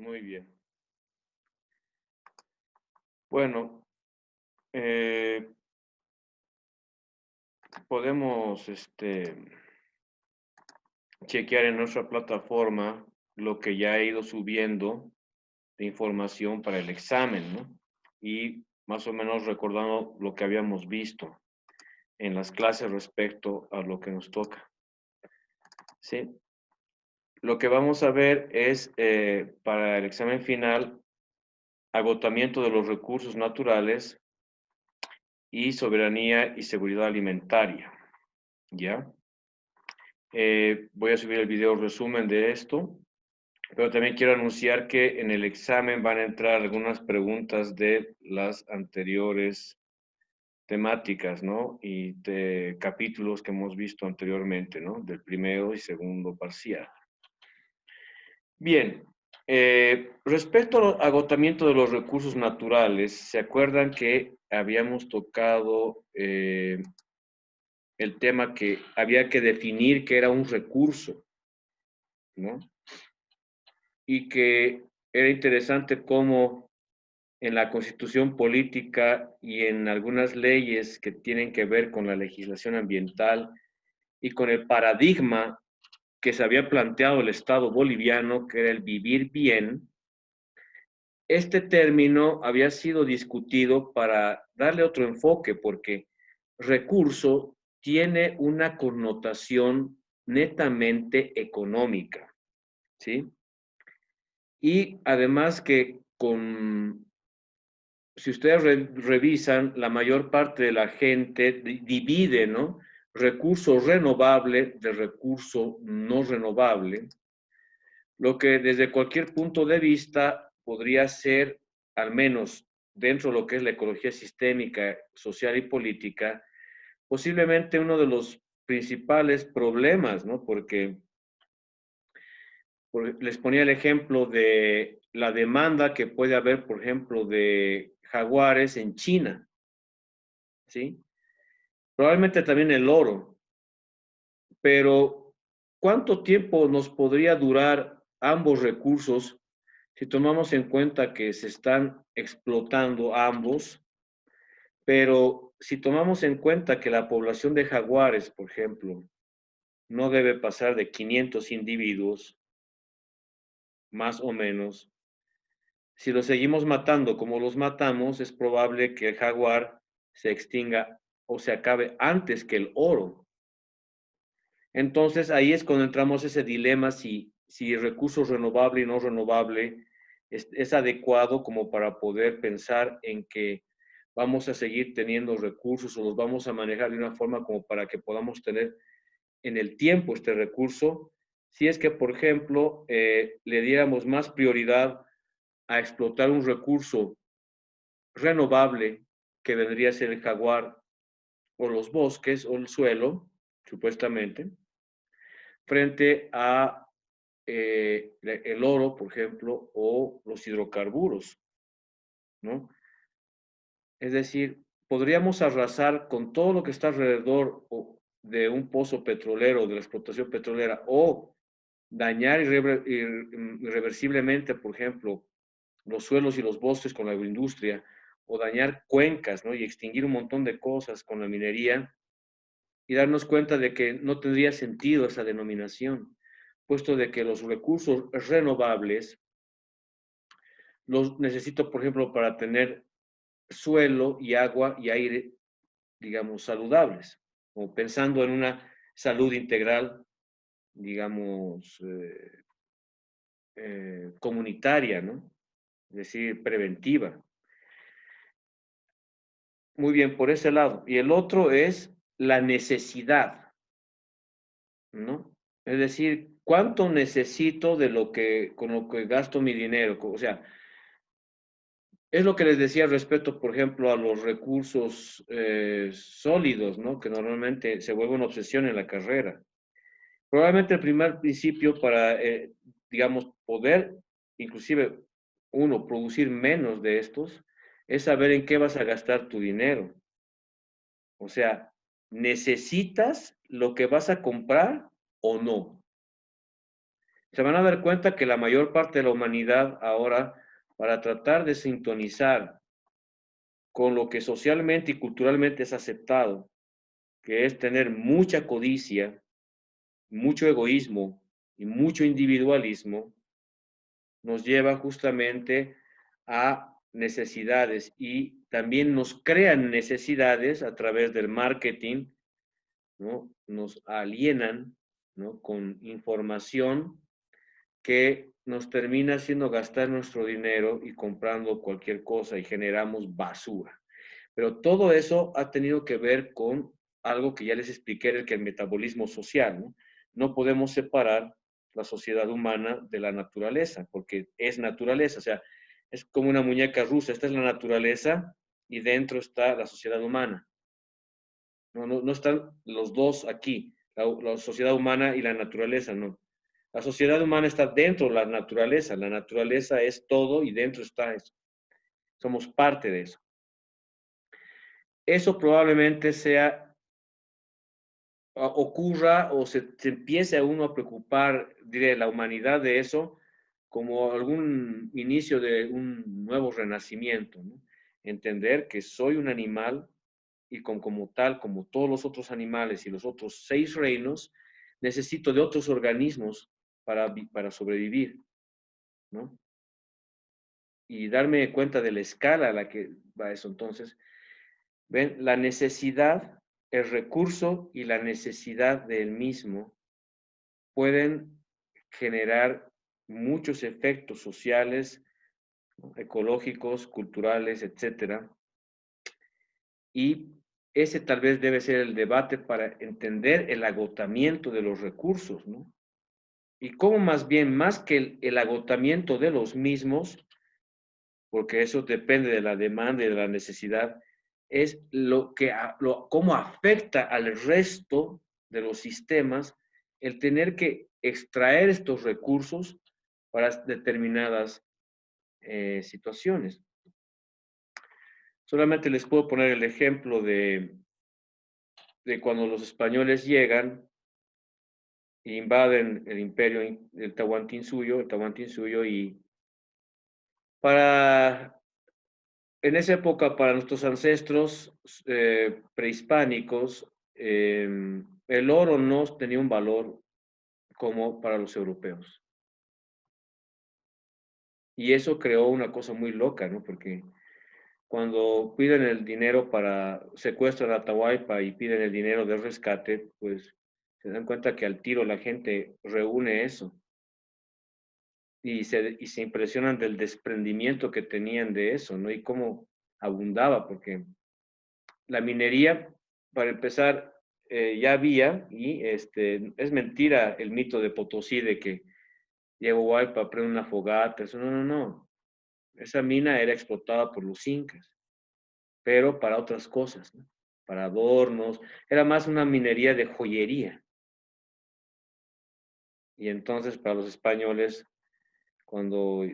Muy bien. Bueno, eh, podemos chequear en nuestra plataforma lo que ya he ido subiendo de información para el examen, ¿no? Y más o menos recordando lo que habíamos visto en las clases respecto a lo que nos toca. ¿Sí? Lo que vamos a ver es, para el examen final, agotamiento de los recursos naturales y soberanía y seguridad alimentaria. ¿Ya? Voy a subir el video resumen de esto, pero también quiero anunciar que en el examen van a entrar algunas preguntas de las anteriores temáticas, ¿no? Y de capítulos que hemos visto anteriormente, ¿no? Del primero y segundo parcial. Bien, respecto al agotamiento de los recursos naturales, ¿se acuerdan que habíamos tocado el tema que había que definir qué era un recurso, ¿no? Y que era interesante cómo en la Constitución política y en algunas leyes que tienen que ver con la legislación ambiental y con el paradigma que se había planteado el Estado boliviano, que era el vivir bien, este término había sido discutido para darle otro enfoque, porque recurso tiene una connotación netamente económica, ¿sí? Y además que si ustedes revisan, la mayor parte de la gente divide, ¿no? Recurso renovable de recurso no renovable, lo que desde cualquier punto de vista podría ser, al menos dentro de lo que es la ecología sistémica, social y política, posiblemente uno de los principales problemas, ¿no? Porque les ponía el ejemplo de la demanda que puede haber, por ejemplo, de jaguares en China, ¿sí? Probablemente también el oro, pero ¿cuánto tiempo nos podría durar ambos recursos si tomamos en cuenta que se están explotando ambos? Pero si tomamos en cuenta que la población de jaguares, por ejemplo, no debe pasar de 500 individuos, más o menos, si los seguimos matando como los matamos, es probable que el jaguar se extinga o se acabe antes que el oro. Entonces ahí es cuando entramos ese dilema si recurso renovable y no renovable es adecuado como para poder pensar en que vamos a seguir teniendo recursos o los vamos a manejar de una forma como para que podamos tener en el tiempo este recurso, si es que, por ejemplo, le diéramos más prioridad a explotar un recurso renovable que vendría a ser el jaguar o los bosques o el suelo, supuestamente, frente a el oro, por ejemplo, o los hidrocarburos, ¿no? Es decir, podríamos arrasar con todo lo que está alrededor de un pozo petrolero, de la explotación petrolera, o dañar irreversiblemente, por ejemplo, los suelos y los bosques con la agroindustria, o dañar cuencas, ¿no? Y extinguir un montón de cosas con la minería, y darnos cuenta de que no tendría sentido esa denominación, puesto de que los recursos renovables los necesito, por ejemplo, para tener suelo y agua y aire, digamos, saludables, o pensando en una salud integral, digamos, comunitaria, ¿no? Es decir, preventiva. Muy bien, por ese lado. Y el otro es la necesidad, ¿no? Es decir, ¿cuánto necesito de lo que, con lo que gasto mi dinero? O sea, es lo que les decía respecto, por ejemplo, a los recursos sólidos, ¿no? Que normalmente se vuelve una obsesión en la carrera. Probablemente el primer principio para, digamos, poder, inclusive, uno, producir menos de estos, es saber en qué vas a gastar tu dinero. O sea, ¿necesitas lo que vas a comprar o no? Se van a dar cuenta que la mayor parte de la humanidad ahora, para tratar de sintonizar con lo que socialmente y culturalmente es aceptado, que es tener mucha codicia, mucho egoísmo y mucho individualismo, nos lleva justamente a necesidades y también nos crean necesidades a través del marketing, ¿no? Nos alienan, ¿no? Con información que nos termina haciendo gastar nuestro dinero y comprando cualquier cosa y generamos basura. Pero todo eso ha tenido que ver con algo que ya les expliqué, el metabolismo social, ¿no? No podemos separar la sociedad humana de la naturaleza, porque es naturaleza, o sea, es como una muñeca rusa, esta es la naturaleza y dentro está la sociedad humana. No están los dos aquí, la sociedad humana y la naturaleza, no. La sociedad humana está dentro de la naturaleza es todo y dentro está eso. Somos parte de eso. Eso probablemente sea, ocurra o se empiece a uno a preocupar, diré, la humanidad de eso como algún inicio de un nuevo renacimiento, ¿no? Entender que soy un animal y como tal, como todos los otros animales y los otros 6 reinos, necesito de otros organismos para sobrevivir, ¿no? Y darme cuenta de la escala a la que va eso. Entonces, ven, la necesidad, el recurso y la necesidad del mismo pueden generar muchos efectos sociales, ¿no? Ecológicos, culturales, etcétera. Y ese tal vez debe ser el debate para entender el agotamiento de los recursos, ¿no? Y cómo más bien, más que el agotamiento de los mismos, porque eso depende de la demanda y de la necesidad, es cómo afecta al resto de los sistemas el tener que extraer estos recursos para determinadas situaciones. Solamente les puedo poner el ejemplo de cuando los españoles llegan e invaden el imperio, el Tahuantinsuyo, y para en esa época, para nuestros ancestros prehispánicos, el oro no tenía un valor como para los europeos. Y eso creó una cosa muy loca, ¿no? Porque cuando piden el dinero para secuestrar a Atahualpa y piden el dinero de rescate, pues se dan cuenta que al tiro la gente reúne eso y se impresionan del desprendimiento que tenían de eso, ¿no? Y cómo abundaba, porque la minería, para empezar, ya había, y es mentira el mito de Potosí de que Diego Huaypa prende una fogata, eso no. Esa mina era explotada por los incas, pero para otras cosas, ¿no? Para adornos, era más una minería de joyería. Y entonces para los españoles, cuando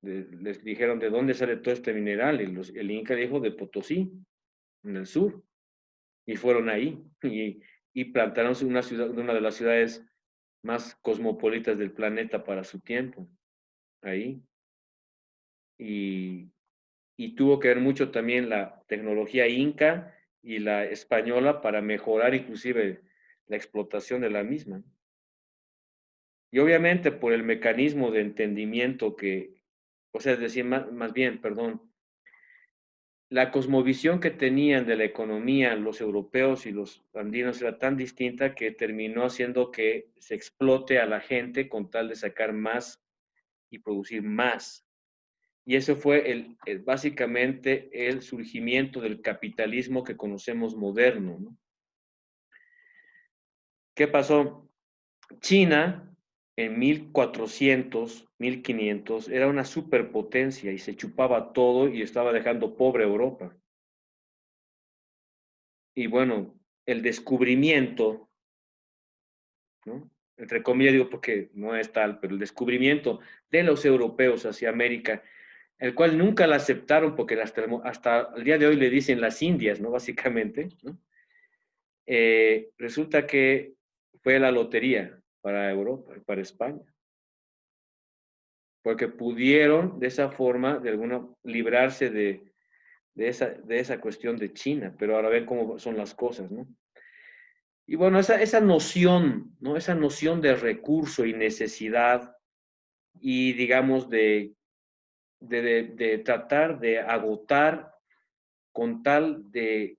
les dijeron de dónde sale todo este mineral, el Inca dijo de Potosí, en el sur. Y fueron ahí y plantaron una de las ciudades más cosmopolitas del planeta para su tiempo, ahí. Y, y tuvo que ver mucho también la tecnología inca y la española para mejorar inclusive la explotación de la misma. Y obviamente por el mecanismo de entendimiento o sea, es decir, más bien, perdón, la cosmovisión que tenían de la economía los europeos y los andinos era tan distinta que terminó haciendo que se explote a la gente con tal de sacar más y producir más. Y eso fue básicamente el surgimiento del capitalismo que conocemos moderno, ¿no? ¿Qué pasó? China en 1400, 1500 era una superpotencia y se chupaba todo y estaba dejando pobre a Europa. Y bueno, el descubrimiento, ¿no? Entre comillas digo porque no es tal, pero el descubrimiento de los europeos hacia América, el cual nunca la aceptaron porque hasta el día de hoy le dicen las Indias, ¿no? Básicamente, ¿no? Resulta que fue la lotería para Europa, para España. porque pudieron de esa forma, de alguna, librarse de esa cuestión de China, pero ahora ven cómo son las cosas, ¿no? Y bueno, esa noción, ¿no? Esa noción de recurso y necesidad y, digamos, de tratar de agotar con tal de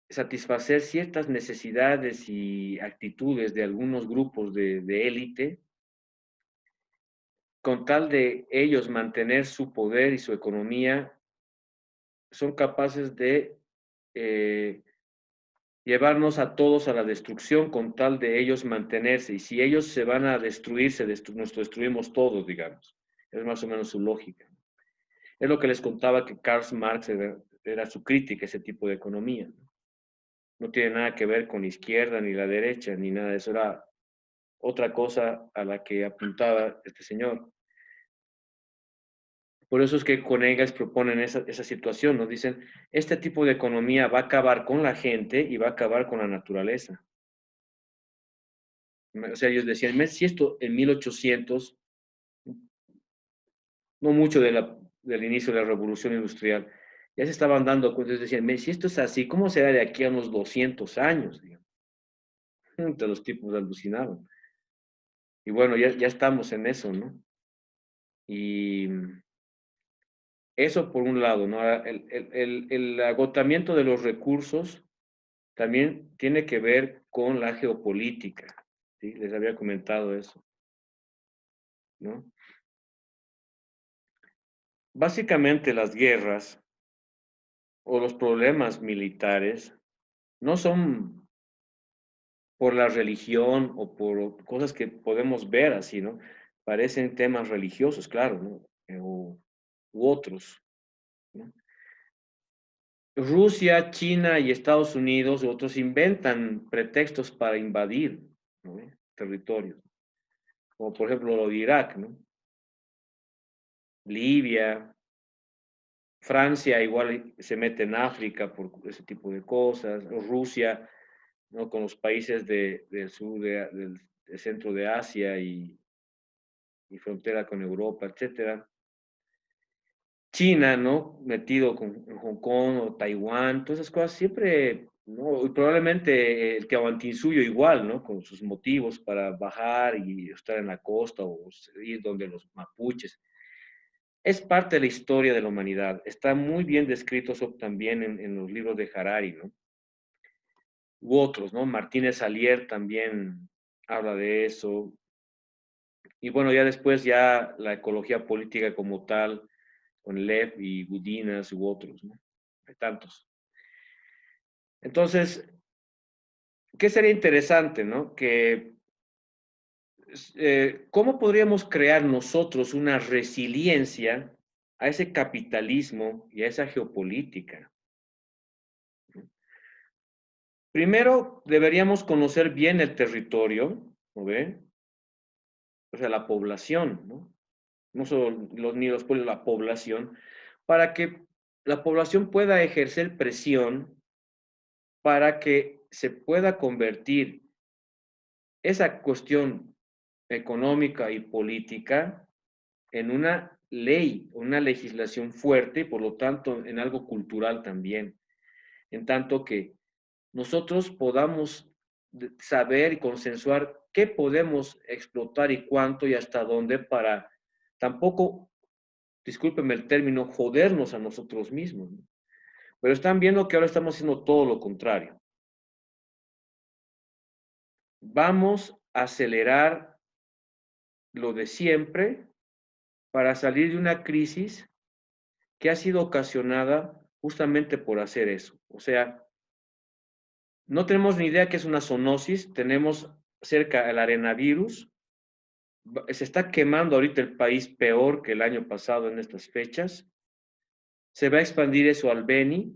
satisfacer ciertas necesidades y actitudes de algunos grupos de élite, con tal de ellos mantener su poder y su economía, son capaces de eh, llevarnos a todos a la destrucción con tal de ellos mantenerse. Y si ellos se van a destruir, nos destruimos todos, digamos. Es más o menos su lógica. Es lo que les contaba que Karl Marx era su crítica, ese tipo de economía. No tiene nada que ver con la izquierda ni la derecha, ni nada de eso. Era otra cosa a la que apuntaba este señor. Por eso es que con Engels proponen esa situación, nos dicen, este tipo de economía va a acabar con la gente y va a acabar con la naturaleza. O sea, ellos decían, si esto en 1800, no mucho del inicio de la revolución industrial, ya se estaban dando cuenta, ellos decían, si esto es así, ¿cómo será de aquí a unos 200 años? Digamos. Entonces los tipos alucinaban. Y bueno, ya estamos en eso, ¿no? Y eso por un lado, ¿no? El agotamiento de los recursos también tiene que ver con la geopolítica, ¿sí? Les había comentado eso, ¿no? Básicamente las guerras o los problemas militares no son por la religión o por cosas que podemos ver así, ¿no? Parecen temas religiosos, claro, ¿no? U otros, ¿no? Rusia, China y Estados Unidos y otros inventan pretextos para invadir, ¿no? Territorios, como por ejemplo lo de Irak, ¿no? Libia, Francia igual se mete en África por ese tipo de cosas, o Rusia, ¿no? Con los países del sur, del centro de Asia y frontera con Europa, etcétera. China, ¿no? Metido en Hong Kong o Taiwán, todas esas cosas siempre, ¿no? Y probablemente el Tahuantinsuyo igual, ¿no? Con sus motivos para bajar y estar en la costa o ir donde los mapuches. Es parte de la historia de la humanidad. Está muy bien descrito eso también en los libros de Harari, ¿no? U otros, ¿no? Martínez Alier también habla de eso. Y bueno, ya después ya la ecología política como tal, con Lev y Gudinas u otros, ¿no? Hay tantos. Entonces, ¿qué sería interesante, no? Que, ¿cómo podríamos crear nosotros una resiliencia a ese capitalismo y a esa geopolítica? Primero, deberíamos conocer bien el territorio, ¿no ve? O sea, la población, ¿no? No solo los nidos, pues la población, para que la población pueda ejercer presión para que se pueda convertir esa cuestión económica y política en una ley, una legislación fuerte y por lo tanto en algo cultural también, en tanto que nosotros podamos saber y consensuar qué podemos explotar y cuánto y hasta dónde para tampoco, discúlpenme el término, jodernos a nosotros mismos, ¿no? Pero están viendo que ahora estamos haciendo todo lo contrario. Vamos a acelerar lo de siempre para salir de una crisis que ha sido ocasionada justamente por hacer eso. O sea, no tenemos ni idea qué es una zoonosis, tenemos cerca el arenavirus, se está quemando ahorita el país peor que el año pasado en estas fechas, se va a expandir eso al Beni,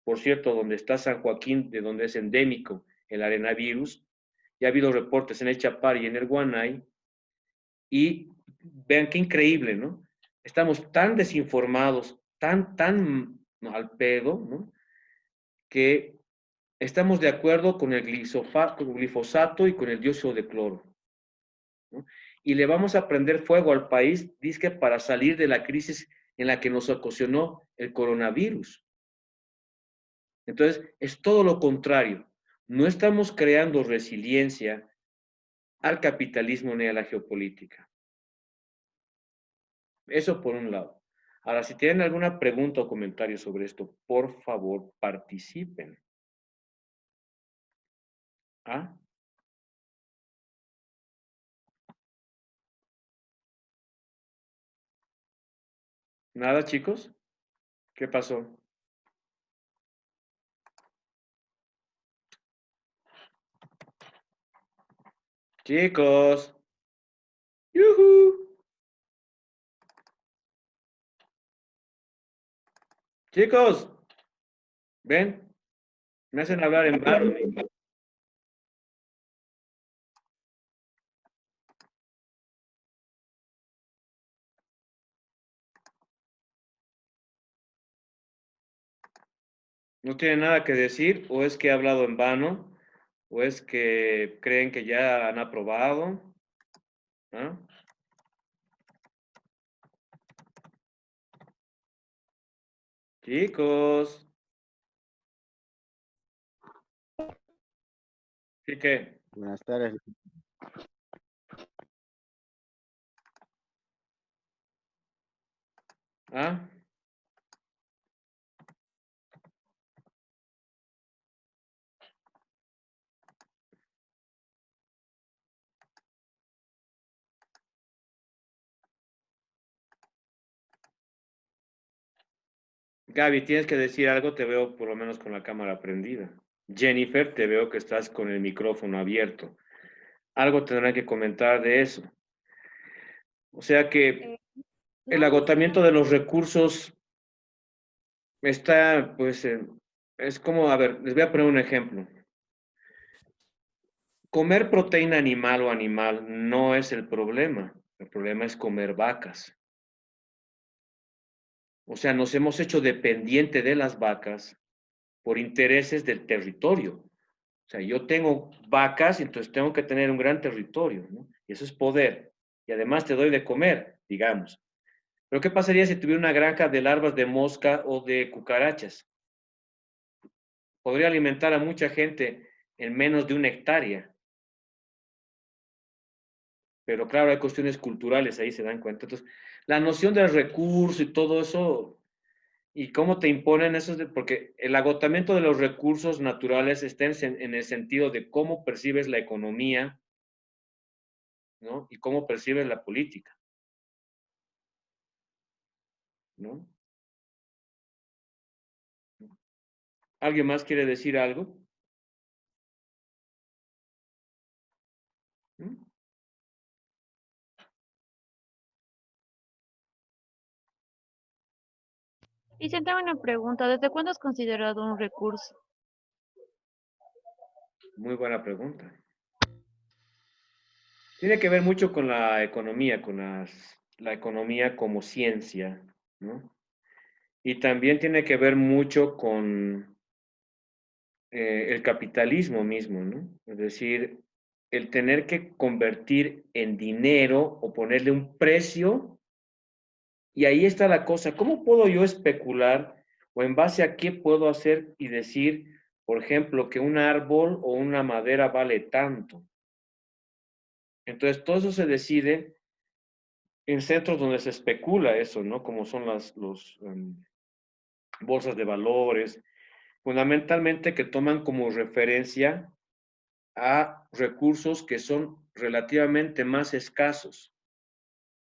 por cierto, donde está San Joaquín, de donde es endémico el arenavirus, ya ha habido reportes en el Chapar y en el Guanay, y vean qué increíble, ¿no? Estamos tan desinformados, tan al pedo, ¿no? Que estamos de acuerdo con el glifosato y con el dióxido de cloro, ¿no? y le vamos a prender fuego al país, dizque para salir de la crisis en la que nos ocasionó el coronavirus. Entonces, es todo lo contrario. No estamos creando resiliencia al capitalismo ni a la geopolítica. Eso por un lado. Ahora, si tienen alguna pregunta o comentario sobre esto, por favor, participen. ¿Ah? ¿Nada, chicos? ¿Qué pasó? Chicos. ¡Yujú! Chicos, ven, me hacen hablar en vano. ¿No tienen nada que decir? ¿O es que he hablado en vano? ¿O es que creen que ya han aprobado? ¿Ah? Chicos, ¿sí que? Buenas tardes. ¿Ah? Gaby, tienes que decir algo, te veo por lo menos con la cámara prendida. Jennifer, te veo que estás con el micrófono abierto. Algo tendrán que comentar de eso. O sea que el No, agotamiento de los recursos está, pues, es como, a ver, les voy a poner un ejemplo. Comer proteína animal o animal no es el problema es comer vacas. O sea, nos hemos hecho dependiente de las vacas por intereses del territorio. O sea, yo tengo vacas, entonces tengo que tener un gran territorio, ¿no? Y eso es poder. Y además te doy de comer, digamos. Pero ¿qué pasaría si tuviera una granja de larvas de mosca o de cucarachas? Podría alimentar a mucha gente en menos de 1 hectárea. Pero claro, hay cuestiones culturales, ahí se dan cuenta. Entonces, la noción del recurso y todo eso, y cómo te imponen eso, porque el agotamiento de los recursos naturales está en el sentido de cómo percibes la economía, ¿no? Y cómo percibes la política, ¿no? ¿Alguien más quiere decir algo? ¿Mm? y se tengo una pregunta, ¿desde cuándo es considerado un recurso? Muy buena pregunta. Tiene que ver mucho con la economía, con la economía como ciencia, ¿no? Y también tiene que ver mucho con el capitalismo mismo, ¿no? Es decir, el tener que convertir en dinero o ponerle un precio, y ahí está la cosa. ¿Cómo puedo yo especular o en base a qué puedo hacer y decir, por ejemplo, que un árbol o una madera vale tanto? Entonces, todo eso se decide en centros donde se especula eso, ¿no? Como son bolsas de valores, fundamentalmente que toman como referencia a recursos que son relativamente más escasos,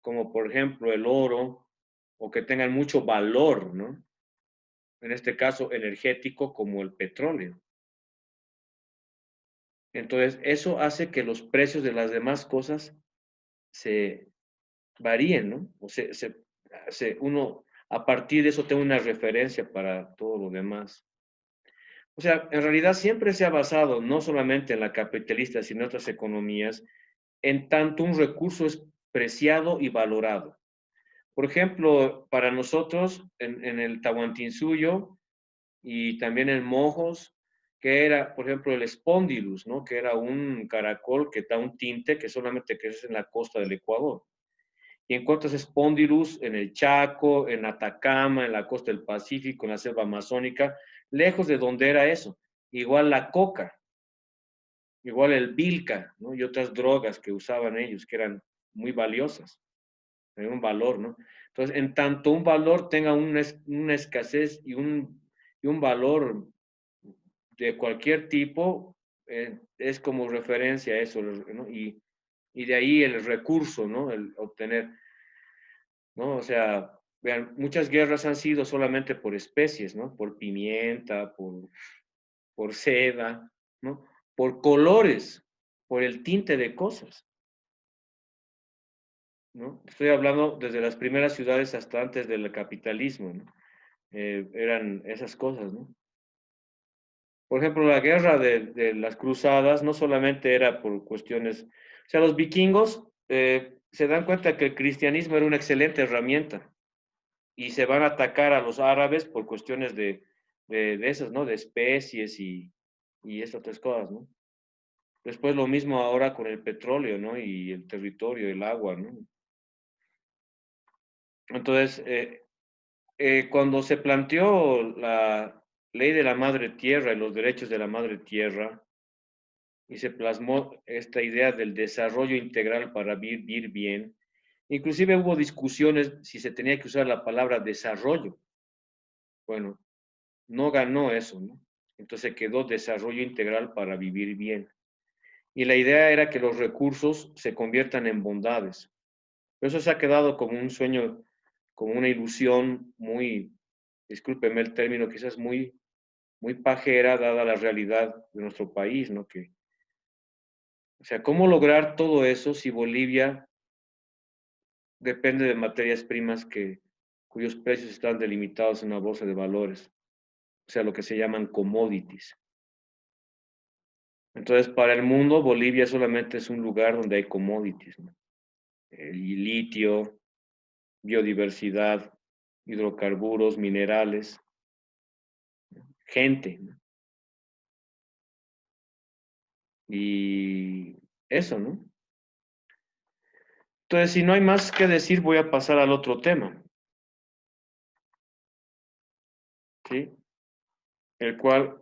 como por ejemplo el oro, o que tengan mucho valor, ¿no? En este caso energético como el petróleo. Entonces, eso hace que los precios de las demás cosas se varíen, ¿no? O uno, a partir de eso, tiene una referencia para todo lo demás. O sea, en realidad siempre se ha basado, no solamente en la capitalista, sino en otras economías, en tanto un recurso es preciado y valorado. Por ejemplo, para nosotros, en el Tahuantinsuyo y también en Mojos, que era, por ejemplo, el Spondylus, ¿no? Que era un caracol que da un tinte que solamente crece en la costa del Ecuador. Y encuentras Spondylus en el Chaco, en Atacama, en la costa del Pacífico, en la selva amazónica, lejos de donde era eso. Igual la coca, igual el bilca, ¿no? Y otras drogas que usaban ellos, que eran muy valiosas, tenían un valor, ¿no? Entonces, en tanto un valor tenga una escasez y un valor de cualquier tipo, es como referencia a eso, ¿no? Y de ahí el recurso, ¿no? El obtener, ¿no? O sea, vean, muchas guerras han sido solamente por especies, ¿no? Por pimienta, por seda, ¿no? Por colores, por el tinte de cosas, ¿no? Estoy hablando desde las primeras ciudades hasta antes del capitalismo, ¿no? Eran esas cosas, ¿no? Por ejemplo, la guerra de las cruzadas no solamente era por cuestiones, o sea, los vikingos se dan cuenta que el cristianismo era una excelente herramienta y se van a atacar a los árabes por cuestiones de esas, ¿no? De especies y esas otras cosas, ¿no? Después lo mismo ahora con el petróleo, ¿no? Y el territorio, el agua, ¿no? Entonces, cuando se planteó la ley de la madre tierra y los derechos de la madre tierra, y se plasmó esta idea del desarrollo integral para vivir bien, inclusive hubo discusiones si se tenía que usar la palabra desarrollo. Bueno, no ganó eso, ¿no? Entonces quedó desarrollo integral para vivir bien. Y la idea era que los recursos se conviertan en bondades. Pero eso se ha quedado como un sueño, como una ilusión muy, discúlpeme el término, quizás muy pajera dada la realidad de nuestro país, ¿no? O sea, ¿cómo lograr todo eso si Bolivia depende de materias primas cuyos precios están delimitados en la bolsa de valores? O sea, lo que se llaman commodities. Entonces, para el mundo, Bolivia solamente es un lugar donde hay commodities, ¿no? El litio, biodiversidad, hidrocarburos, minerales, gente, ¿no? Y eso, ¿no? Entonces, si no hay más que decir, voy a pasar al otro tema, ¿sí? El cual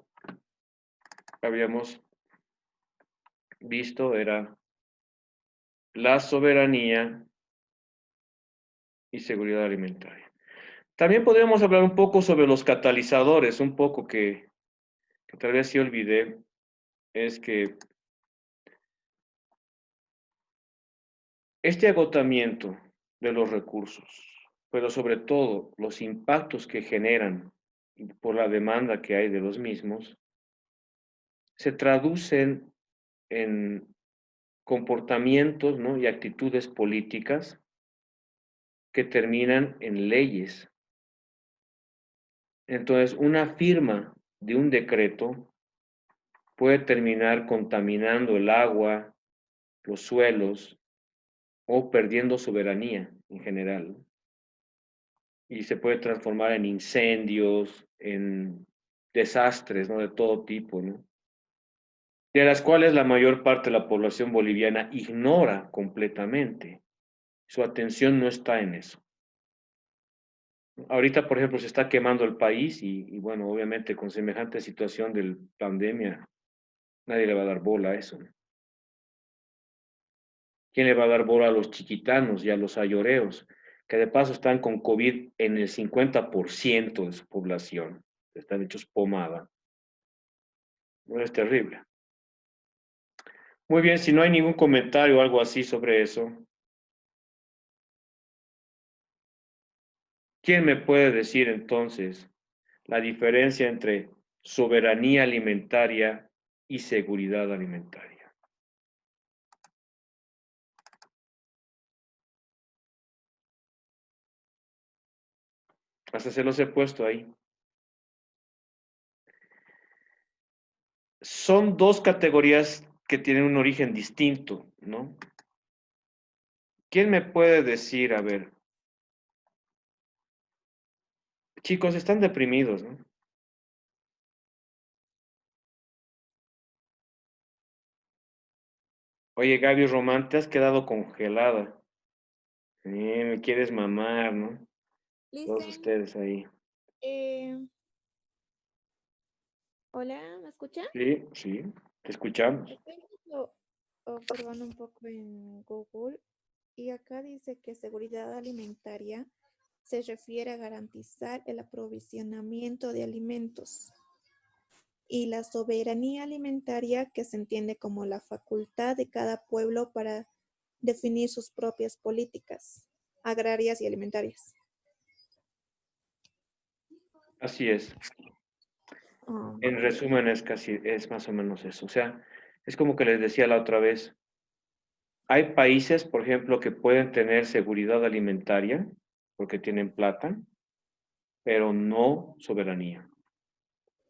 habíamos visto era la soberanía y seguridad alimentaria. También podríamos hablar un poco sobre los catalizadores, un poco que tal vez sí olvidé, es que este agotamiento de los recursos, pero sobre todo los impactos que generan por la demanda que hay de los mismos, se traducen en comportamientos, ¿no? Y actitudes políticas que terminan en leyes. Entonces, una firma de un decreto puede terminar contaminando el agua, los suelos o perdiendo soberanía en general. Y se puede transformar en incendios, en desastres, ¿no? De todo tipo, ¿no? De las cuales la mayor parte de la población boliviana ignora completamente. Su atención no está en eso. Ahorita, por ejemplo, se está quemando el país y bueno, obviamente con semejante situación de pandemia, nadie le va a dar bola a eso, ¿no? ¿Quién le va a dar bola a los chiquitanos y a los ayoreos, que de paso están con COVID en el 50% de su población? Están hechos pomada. No es terrible. Muy bien, si no hay ningún comentario o algo así sobre eso, ¿quién me puede decir entonces la diferencia entre soberanía alimentaria y seguridad alimentaria? Hasta se los he puesto ahí. Son dos categorías que tienen un origen distinto, ¿no? ¿Quién me puede decir, a ver, chicos, están deprimidos, ¿no? Oye, Gaby Román, te has quedado congelada. Me quieres mamar, ¿no? Todos Listen, ustedes ahí. eh, hola, ¿me escucha? Sí, sí, te escuchamos. Estoy observando un poco en Google y acá dice que seguridad alimentaria se refiere a garantizar el aprovisionamiento de alimentos y la soberanía alimentaria que se entiende como la facultad de cada pueblo para definir sus propias políticas agrarias y alimentarias. Así es. En Um, resumen, es más o menos eso. O sea, es como que les decía la otra vez. Hay países, por ejemplo, que pueden tener seguridad alimentaria porque tienen plata, pero no soberanía,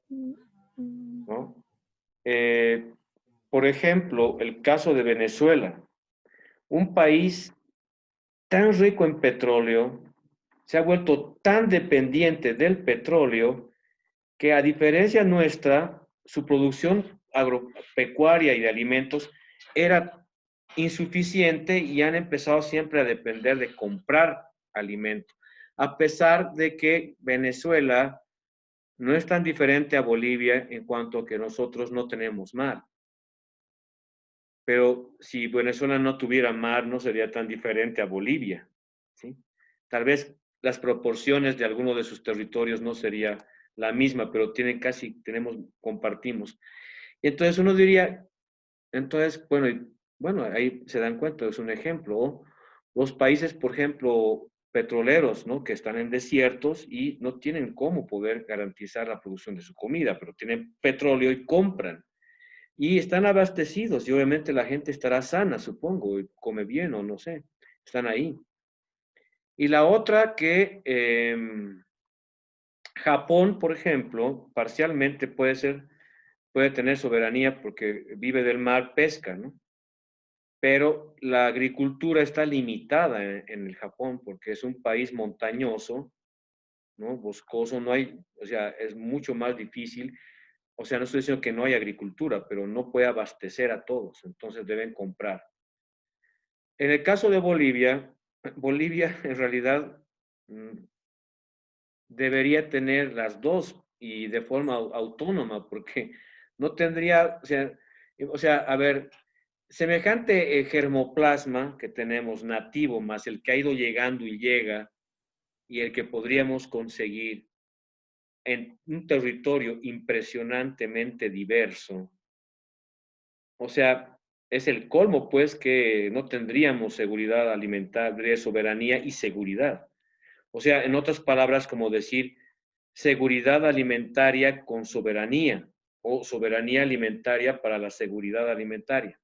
mm, mm, ¿no? Eh, por ejemplo, el caso de Venezuela, un país tan rico en petróleo, se ha vuelto tan dependiente del petróleo que a diferencia nuestra, su producción agropecuaria y de alimentos era insuficiente y han empezado siempre a depender de comprar alimentos, a pesar de que Venezuela no es tan diferente a Bolivia en cuanto a que nosotros no tenemos mar. Pero si Venezuela no tuviera mar, no sería tan diferente a Bolivia, ¿sí? Tal vez las proporciones de alguno de sus territorios no sería la misma, pero compartimos. Y entonces uno diría, entonces, bueno, ahí se dan cuenta, es un ejemplo. ¿No? Los países, por ejemplo, petroleros, ¿no? Que están en desiertos y no tienen cómo poder garantizar la producción de su comida, pero tienen petróleo y compran y están abastecidos y obviamente la gente estará sana, supongo, y come bien o no sé, están ahí. Y la otra que Japón, por ejemplo, parcialmente puede tener soberanía porque vive del mar, pesca, ¿no? Pero la agricultura está limitada en el Japón porque es un país montañoso, ¿no? Boscoso, no hay, o sea, es mucho más difícil. O sea, no estoy diciendo que no hay agricultura, pero no puede abastecer a todos, entonces deben comprar. En el caso de Bolivia, Bolivia en realidad mm, debería tener las dos y de forma autónoma, porque no tendría, o sea, a ver, semejante germoplasma que tenemos nativo, más el que ha ido llegando y llega, y el que podríamos conseguir en un territorio impresionantemente diverso. O sea, es el colmo, pues, que no tendríamos seguridad alimentaria, soberanía y seguridad. O sea, en otras palabras, como decir seguridad alimentaria con soberanía o soberanía alimentaria para la seguridad alimentaria.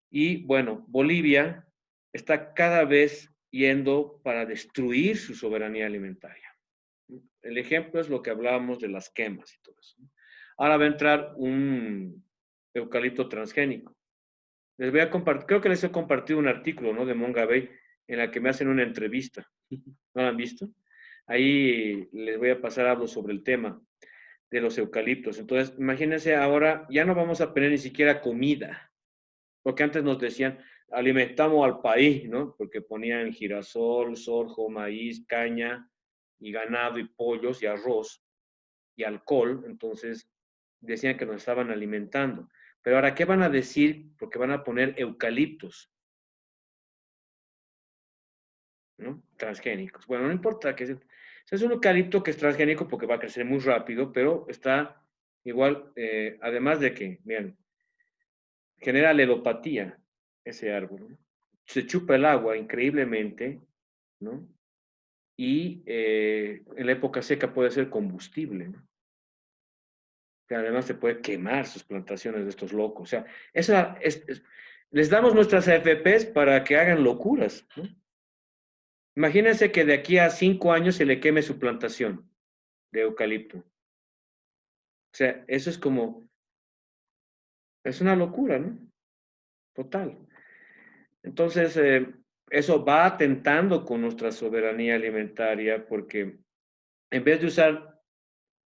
Y bueno, Bolivia está cada vez yendo para destruir su soberanía alimentaria. El ejemplo es lo que hablábamos de las quemas y todo eso. Ahora va a entrar un eucalipto transgénico. Les voy a compartir, creo que les he compartido un artículo, ¿no? De Mongabay en la que me hacen una entrevista. ¿No lo han visto? Ahí les voy a pasar, hablo sobre el tema de los eucaliptos. Entonces, imagínense ahora, ya no vamos a tener ni siquiera comida, porque antes nos decían, alimentamos al país, ¿no? Porque ponían girasol, sorgo, maíz, caña y ganado y pollos y arroz y alcohol, entonces decían que nos estaban alimentando. Pero ahora, ¿qué van a decir? Porque van a poner eucaliptos, ¿no? Transgénicos. Bueno, no importa que sea. Es un eucalipto que es transgénico porque va a crecer muy rápido, pero está igual, además de que, miren, genera ledopatía ese árbol, ¿no? Se chupa el agua increíblemente, ¿no? Y en la época seca puede ser combustible, ¿no? Que además se puede quemar sus plantaciones de estos locos. O sea, les damos nuestras AFPs para que hagan locuras, ¿no? Imagínense que de aquí a 5 años se le queme su plantación de eucalipto. O sea, eso es una locura, ¿no? Total. Entonces, eso va atentando con nuestra soberanía alimentaria porque en vez de usar,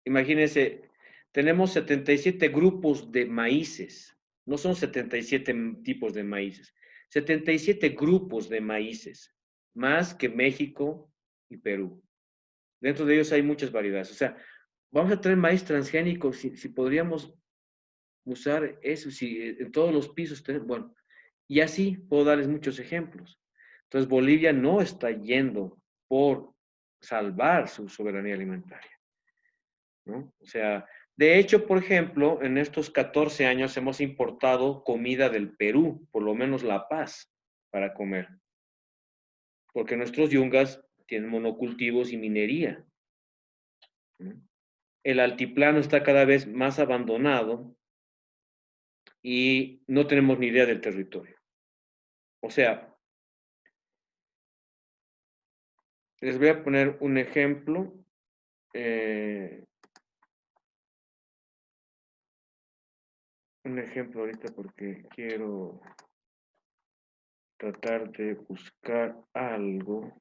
imagínense, tenemos 77 grupos de maíces, No son 77 tipos de maíces, 77 grupos de maíces, más que México y Perú. Dentro de ellos hay muchas variedades. O sea, vamos a tener maíz transgénico, si podríamos usar eso, si en todos los pisos, bueno, y así puedo darles muchos ejemplos. Entonces, Bolivia no está yendo por salvar su soberanía alimentaria, ¿no? O sea, de hecho, por ejemplo, en estos 14 años hemos importado comida del Perú, por lo menos La Paz, para comer, porque nuestros yungas tienen monocultivos y minería, ¿no? El altiplano está cada vez más abandonado y no tenemos ni idea del territorio. O sea, les voy a poner un ejemplo. Un ejemplo ahorita porque quiero tratar de buscar algo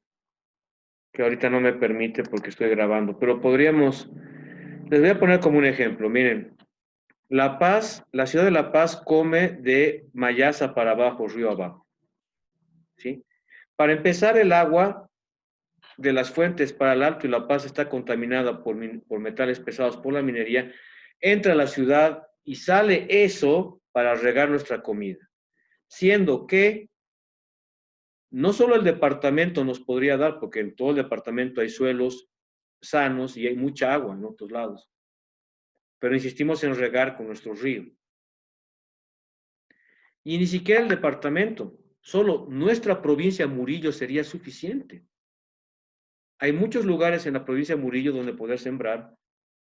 que ahorita no me permite porque estoy grabando, pero podríamos, les voy a poner como un ejemplo. Miren, La Paz, la ciudad de La Paz come de Mayasa para abajo, río abajo, ¿sí? Para empezar, el agua de las fuentes para el Alto y La Paz está contaminada por metales pesados, por la minería, entra a la ciudad y sale eso para regar nuestra comida, siendo que no solo el departamento nos podría dar, porque en todo el departamento hay suelos sanos y hay mucha agua en otros lados, pero insistimos en regar con nuestro río. Y ni siquiera el departamento, solo nuestra provincia Murillo sería suficiente. Hay muchos lugares en la provincia de Murillo donde poder sembrar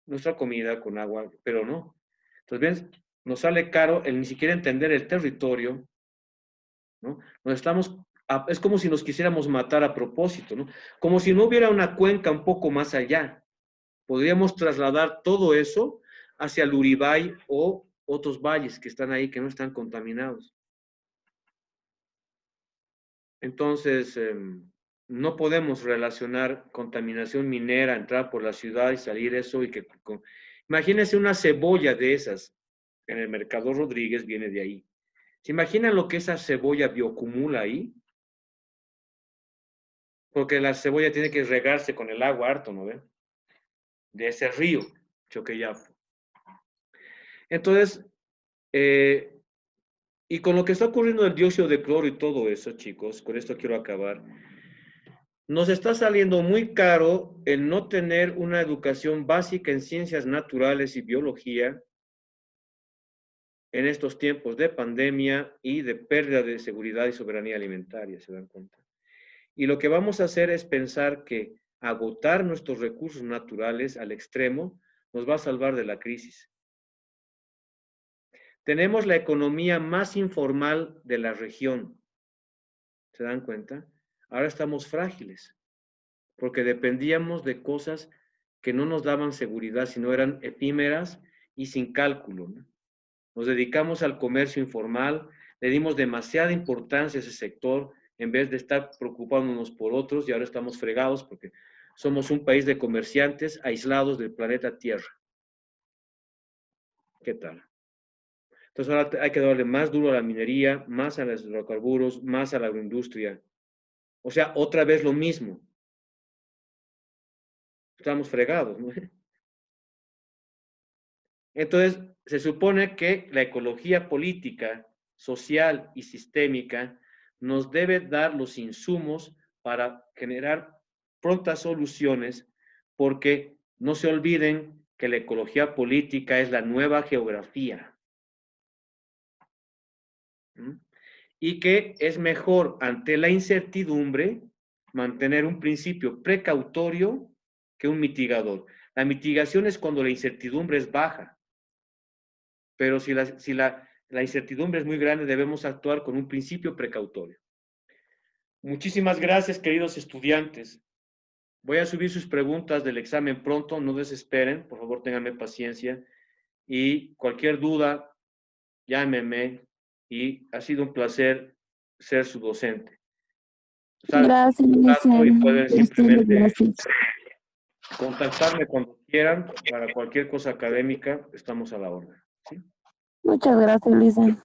nuestra comida con agua, pero no. Entonces, ¿ven? Nos sale caro el ni siquiera entender el territorio, ¿no? Es como si nos quisiéramos matar a propósito, ¿no? Como si no hubiera una cuenca un poco más allá. Podríamos trasladar todo eso hacia el Uribay o otros valles que están ahí que no están contaminados. Entonces, no podemos relacionar contaminación minera, entrar por la ciudad y salir eso y que... Imagínense una cebolla de esas. En el Mercado Rodríguez viene de ahí. ¿Se imaginan lo que esa cebolla bioacumula ahí? Porque la cebolla tiene que regarse con el agua harto, ¿no ven? De ese río, Choqueyapo. Entonces, y con lo que está ocurriendo el dióxido de cloro y todo eso, chicos, con esto quiero acabar, nos está saliendo muy caro el no tener una educación básica en ciencias naturales y biología en estos tiempos de pandemia y de pérdida de seguridad y soberanía alimentaria, ¿se dan cuenta? Y lo que vamos a hacer es pensar que agotar nuestros recursos naturales al extremo nos va a salvar de la crisis. Tenemos la economía más informal de la región, ¿se dan cuenta? Ahora estamos frágiles, porque dependíamos de cosas que no nos daban seguridad, sino eran efímeras y sin cálculo, ¿no? Nos dedicamos al comercio informal, le dimos demasiada importancia a ese sector en vez de estar preocupándonos por otros y ahora estamos fregados porque somos un país de comerciantes aislados del planeta Tierra. ¿Qué tal? Entonces ahora hay que darle más duro a la minería, más a los hidrocarburos, más a la agroindustria. O sea, otra vez lo mismo. Estamos fregados, ¿no? Entonces, se supone que la ecología política, social y sistémica nos debe dar los insumos para generar prontas soluciones, porque no se olviden que la ecología política es la nueva geografía. ¿Mm? Y que es mejor ante la incertidumbre mantener un principio precautorio que un mitigador. La mitigación es cuando la incertidumbre es baja. Pero si la incertidumbre es muy grande, debemos actuar con un principio precautorio. Muchísimas gracias, queridos estudiantes. Voy a subir sus preguntas del examen pronto, no desesperen, por favor, ténganme paciencia. Y cualquier duda, llámenme. Y ha sido un placer ser su docente. Gracias, Y pueden simplemente gracias. contactarme cuando quieran para cualquier cosa académica, estamos a la orden. ¿Sí? Muchas gracias, Lisa.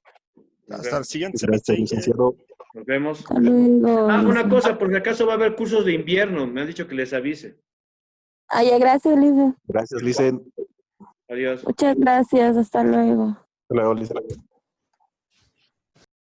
Hasta el siguiente Gracias, semestre. licenciado. Nos vemos. Hasta luego. Ah, una Lisa. cosa, por si acaso va a haber cursos de invierno. Me han dicho que les avise. Ah, ya, gracias, Lisa. Gracias, Licen. Adiós. Muchas gracias. Hasta luego. Hasta luego, Licen.